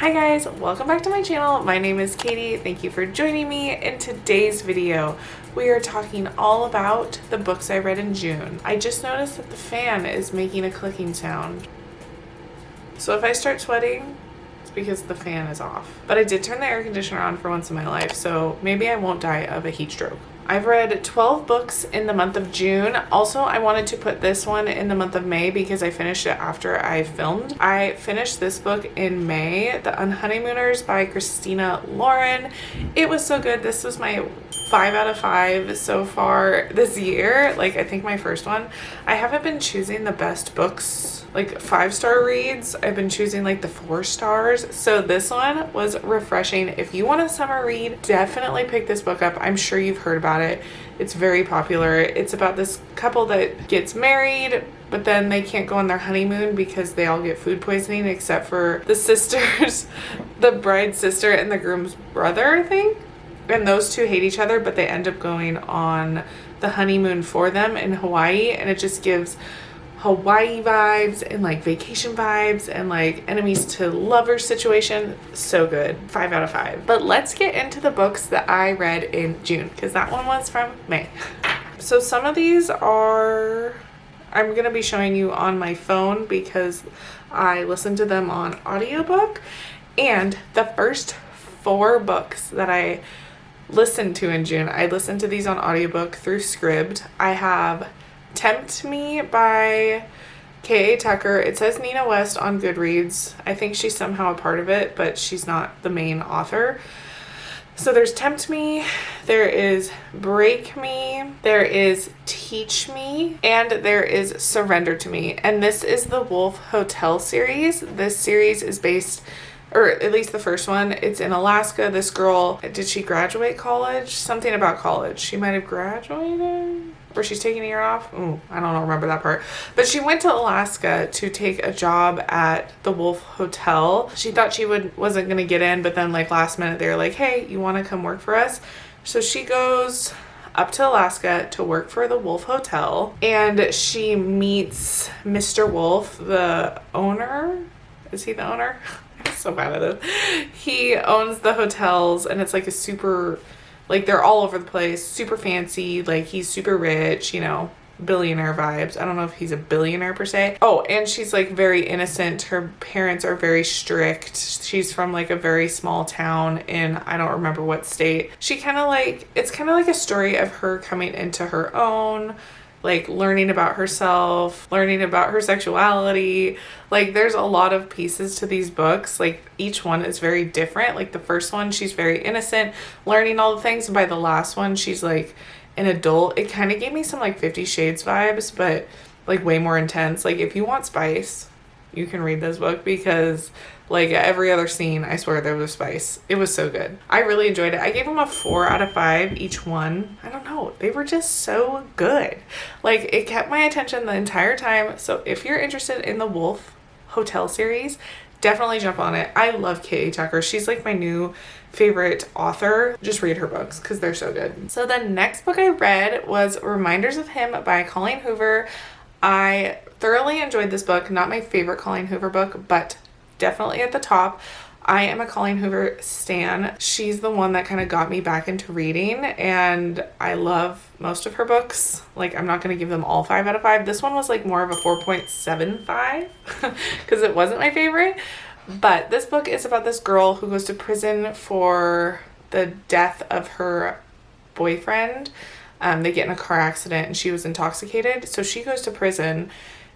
Hi guys, welcome back to my channel. My name is Katie. Thank you for joining me. In today's video, we are talking all about the books I read in June. I just noticed that the fan is making a clicking sound. So if I start sweating, it's because the fan is off. But I did turn the air conditioner on for once in my life, so maybe I won't die of a heat stroke. I've read 12 books in the month of June. Also, I wanted to put this one in the month of May because I finished it after I filmed. I finished this book in May, The Unhoneymooners by Christina Lauren. It was so good. This was my 5 out of 5 so far this year. Like, I think my first one. I haven't been choosing the best books, like 5-star reads. I've been choosing like the 4 stars. So this one was refreshing. If you want a summer read, definitely pick this book up. I'm sure you've heard about it. It's very popular. It's about this couple that gets married, but then they can't go on their honeymoon because they all get food poisoning except for the sisters, the bride's sister and the groom's brother, I think. And those two hate each other, but they end up going on the honeymoon for them in Hawaii, and it just gives Hawaii vibes and like vacation vibes and like enemies to lovers situation. So good. 5 out of 5. But let's get into the books that I read in June, because that one was from May. So some of these are, I'm going to be showing you on my phone because I listened to them on audiobook. And the first 4 books that I listened to in June, I listened to these on audiobook through Scribd. I have Tempt Me by J.a Tucker. It says Nina West on Goodreads. I think she's somehow a part of it, but she's not the main author. So there's Tempt Me, there is Break Me, there is Teach Me, and there is Surrender to Me. And this is the Wolf Hotel series. This series is based, or at least the first one, it's in Alaska. This girl, did she graduate college? Something about college. She might have graduated, or she's taking a year off. Ooh, I don't remember that part. But she went to Alaska to take a job at the Wolf Hotel. She thought she wasn't going to get in, but then like last minute they were like, hey, you want to come work for us? So she goes up to Alaska to work for the Wolf Hotel, and she meets Mr. Wolf, the owner. Is he the owner? I'm so bad at it. He owns the hotels, and it's like a super, like they're all over the place, super fancy, like he's super rich, you know, billionaire vibes. I don't know if he's a billionaire per se. Oh, and she's like very innocent. Her parents are very strict. She's from like a very small town in, I don't remember what state. She kind of like, it's kind of like a story of her coming into her own, like learning about herself, learning about her sexuality. Like there's a lot of pieces to these books. Like each one is very different. Like the first one, she's very innocent, learning all the things. And by the last one, she's like an adult. It kind of gave me some like 50 Shades vibes, but like way more intense. Like if you want spice, you can read this book, because like every other scene, I swear there was spice. It was so good. I really enjoyed it. I gave them a 4 out of 5 each one. I don't know. They were just so good. Like it kept my attention the entire time. So if you're interested in the Wolf Hotel series, definitely jump on it. I love J.a Tucker. She's like my new favorite author. Just read her books because they're so good. So the next book I read was Reminders of Him by Colleen Hoover. I thoroughly enjoyed this book. Not my favorite Colleen Hoover book, but definitely at the top. I am a Colleen Hoover stan. She's the one that kind of got me back into reading, and I love most of her books. Like, I'm not going to give them all 5 out of 5. This one was like more of a 4.75 because it wasn't my favorite. But this book is about this girl who goes to prison for the death of her boyfriend. They get in a car accident and she was intoxicated. So she goes to prison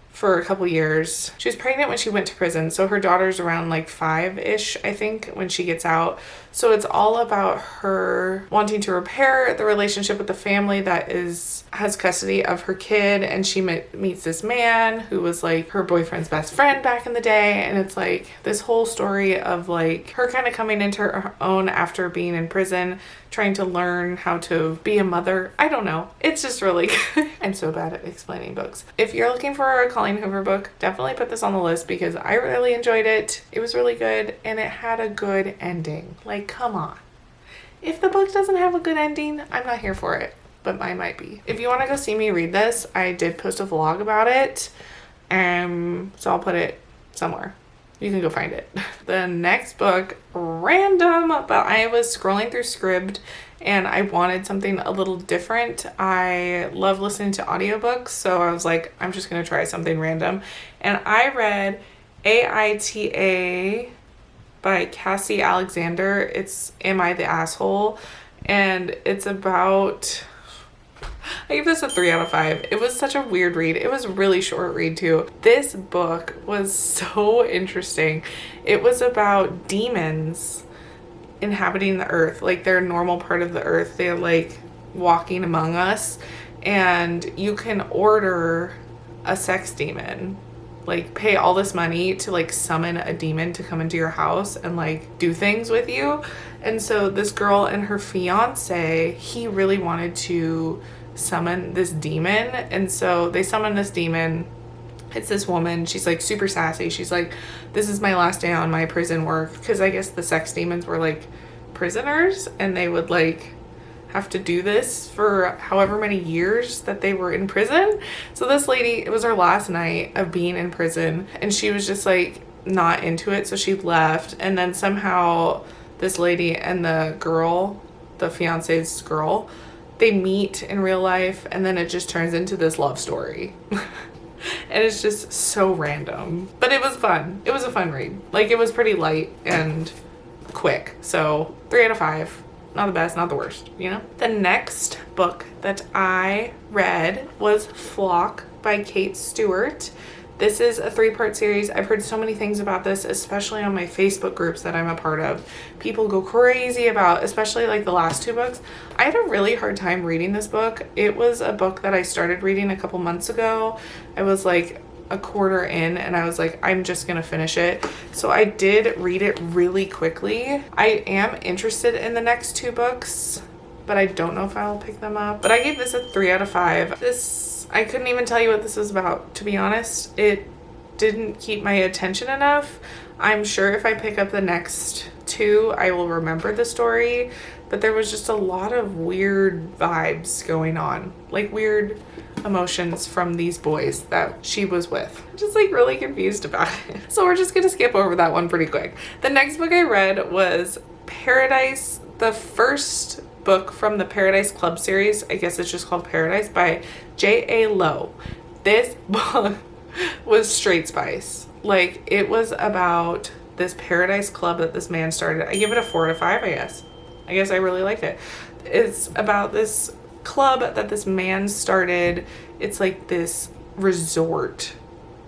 for a couple years. She was pregnant when she went to prison, so her daughter's around like 5-ish, I think, when she gets out. So it's all about her wanting to repair the relationship with the family that has custody of her kid, and she meets this man who was like her boyfriend's best friend back in the day, and it's like this whole story of like her kind of coming into her own after being in prison, trying to learn how to be a mother. I don't know. It's just really good. I'm so bad at explaining books. If you're looking for a Colleen Hoover book, definitely put this on the list because I really enjoyed it. It was really good, and it had a good ending. Like, come on. If the book doesn't have a good ending, I'm not here for it, but mine might be. If you want to go see me read this, I did post a vlog about it, so I'll put it somewhere. You can go find it. The next book, random, but I was scrolling through Scribd and I wanted something a little different. I love listening to audiobooks, so I was like, I'm just gonna try something random. And I read AITA by Cassie Alexander. It's Am I the Asshole? And it's about, I give this a 3 out of 5. It was such a weird read. It was a really short read too. This book was so interesting. It was about demons inhabiting the earth. Like, they're a normal part of the earth. They're like walking among us, and you can order a sex demon, like pay all this money to like summon a demon to come into your house and like do things with you. And so this girl and her fiance, he really wanted to summon this demon, and so they summon this demon. It's this woman. She's like super sassy. She's like, this is my last day on my prison work, because I guess the sex demons were like prisoners and they would like have to do this for however many years that they were in prison. So this lady, it was her last night of being in prison, and she was just like not into it, so she left. And then somehow this lady and the girl, the fiance's girl, they meet in real life, and then it just turns into this love story. And it's just so random, but it was fun. It was a fun read. Like, it was pretty light and quick. So 3 out of 5. Not the best, not the worst, you know? The next book that I read was Flock by Kate Stewart. This is a 3-part series. I've heard so many things about this, especially on my Facebook groups that I'm a part of. People go crazy about, especially like the last 2 books. I had a really hard time reading this book. It was a book that I started reading a couple months ago. I was like a quarter in and I was like, I'm just gonna finish it. So I did read it really quickly. I am interested in the next 2 books, but I don't know if I'll pick them up. But I gave this a 3 out of 5. I couldn't even tell you what this was about, to be honest. It didn't keep my attention enough. I'm sure if I pick up the next 2, I will remember the story, but there was just a lot of weird vibes going on, like weird emotions from these boys that she was with. I'm just like really confused about it. So we're just gonna skip over that one pretty quick. The next book I read was Paradise, the first book from the Paradise Club series. I guess it's just called Paradise, by J.a Lowe. This book was straight spice. Like, it was about this Paradise Club that this man started. I give it a 4 out of 5, I guess. I guess I really liked it. It's about this club that this man started. It's like this resort,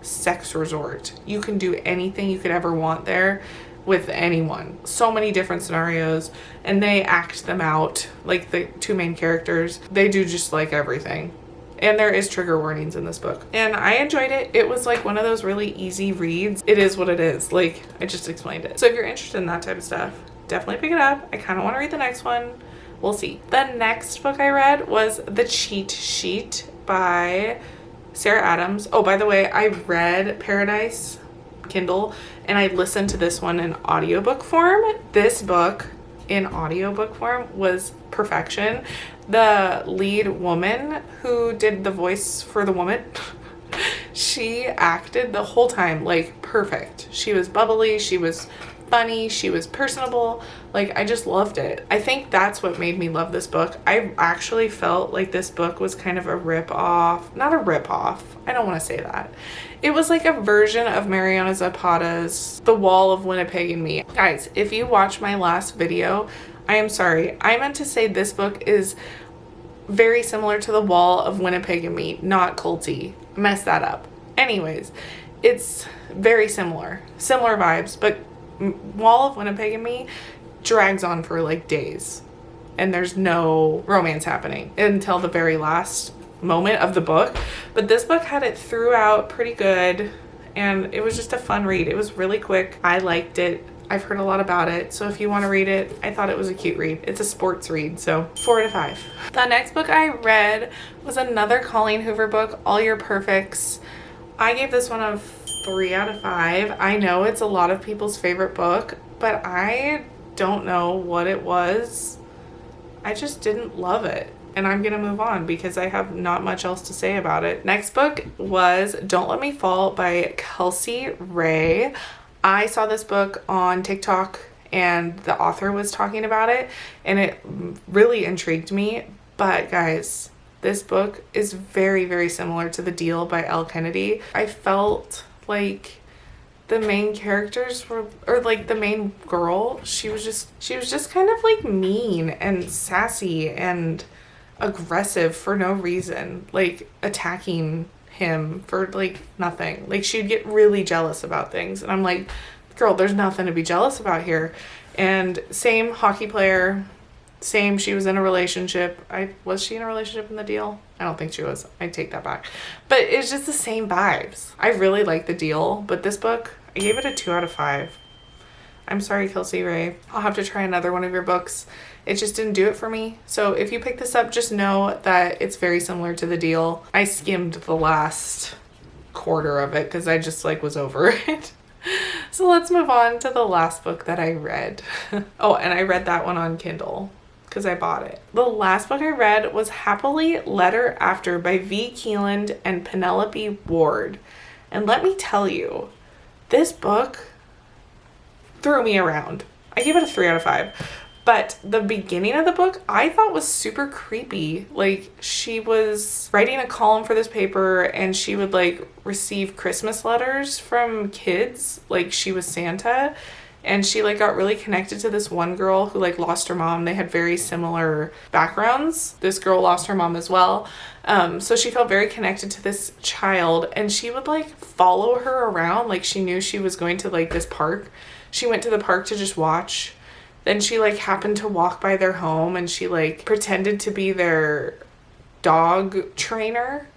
sex resort. You can do anything you could ever want there with anyone. So many different scenarios, and they act them out. Like, the 2 main characters, they do just like everything. And there is trigger warnings in this book. And I enjoyed it. It was like one of those really easy reads. It is what it is. Like, I just explained it. So if you're interested in that type of stuff, definitely pick it up. I kind of want to read the next one. We'll see. The next book I read was The Cheat Sheet by Sarah Adams. Oh, by the way, I read Paradise Kindle and I listened to this one in audiobook form. This book in audiobook form was perfection. The lead woman who did the voice for the woman, she acted the whole time like perfect. She was bubbly, she was funny, she was personable. Like, I just loved it. I think that's what made me love this book. I actually felt like this book was kind of a rip-off. Not a rip-off. I don't want to say that. It was like a version of Mariana Zapata's The Wall of Winnipeg and Me. Guys, if you watched my last video, I am sorry. I meant to say this book is very similar to The Wall of Winnipeg and Me, not culty. Messed that up. Anyways, it's very similar. Similar vibes, but Wall of Winnipeg and Me drags on for like days. And there's no romance happening until the very last moment of the book. But this book had it throughout pretty good. And it was just a fun read. It was really quick. I liked it. I've heard a lot about it, so if you want to read it, I thought it was a cute read. It's a sports read, so 4 out of 5. The next book I read was another Colleen Hoover book, All Your Perfects. I gave this one a 3 out of 5. I know it's a lot of people's favorite book, but I don't know what it was. I just didn't love it. And I'm gonna move on because I have not much else to say about it. Next book was Don't Let Me Fall by Kelsey Ray. I saw this book on TikTok and the author was talking about it and it really intrigued me. But guys, this book is very, very similar to The Deal by Elle Kennedy. I felt like the main characters were, or like the main girl, she was just kind of like mean and sassy and aggressive for no reason, like attacking him for like nothing. Like she'd get really jealous about things and I'm like, girl, there's nothing to be jealous about here. And same hockey player, same, she was in a relationship. Was she in a relationship in The Deal? I don't think she was. I take that back. But it's just the same vibes. I really like The Deal, but this book, I gave it a 2 out of 5. I'm sorry, Kelsey Ray. I'll have to try another one of your books. It just didn't do it for me. So if you pick this up, just know that it's very similar to The Deal. I skimmed the last quarter of it because I just like was over it. So let's move on to the last book that I read. Oh, and I read that one on Kindle because I bought it. The last book I read was Happily Letter After by V. Keeland and Penelope Ward. And let me tell you, this book threw me around. I gave it a 3 out of 5. But the beginning of the book I thought was super creepy. Like she was writing a column for this paper and she would like receive Christmas letters from kids. Like she was Santa. And she like got really connected to this one girl who like lost her mom. They had very similar backgrounds. This girl lost her mom as well. So she felt very connected to this child and she would like follow her around. Like she knew she was going to like this park. She went to the park to just watch. Then she like happened to walk by their home and she like pretended to be their dog trainer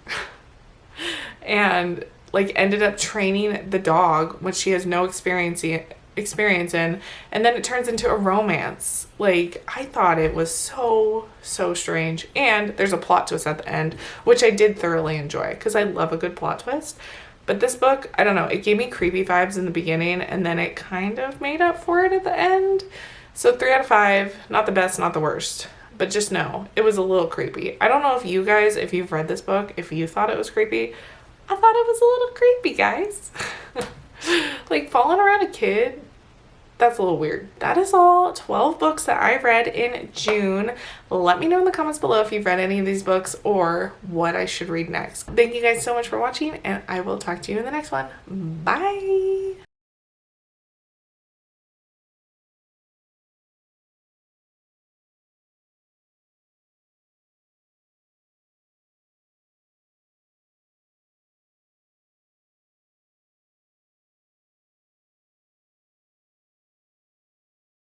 and like ended up training the dog, which she has no experience in. And then it turns into a romance. Like I thought it was so strange. And there's a plot twist at the end, which I did thoroughly enjoy because I love a good plot twist. But this book, I don't know, it gave me creepy vibes in the beginning and then it kind of made up for it at the end. So 3 out of 5, not the best, not the worst, but just know it was a little creepy. I don't know if you guys, if you've read this book, if you thought it was creepy. I thought it was a little creepy, guys. Like following around a kid, that's a little weird. That is all 12 books that I read in June. Let me know in the comments below if you've read any of these books or what I should read next. Thank you guys so much for watching and I will talk to you in the next one. Bye.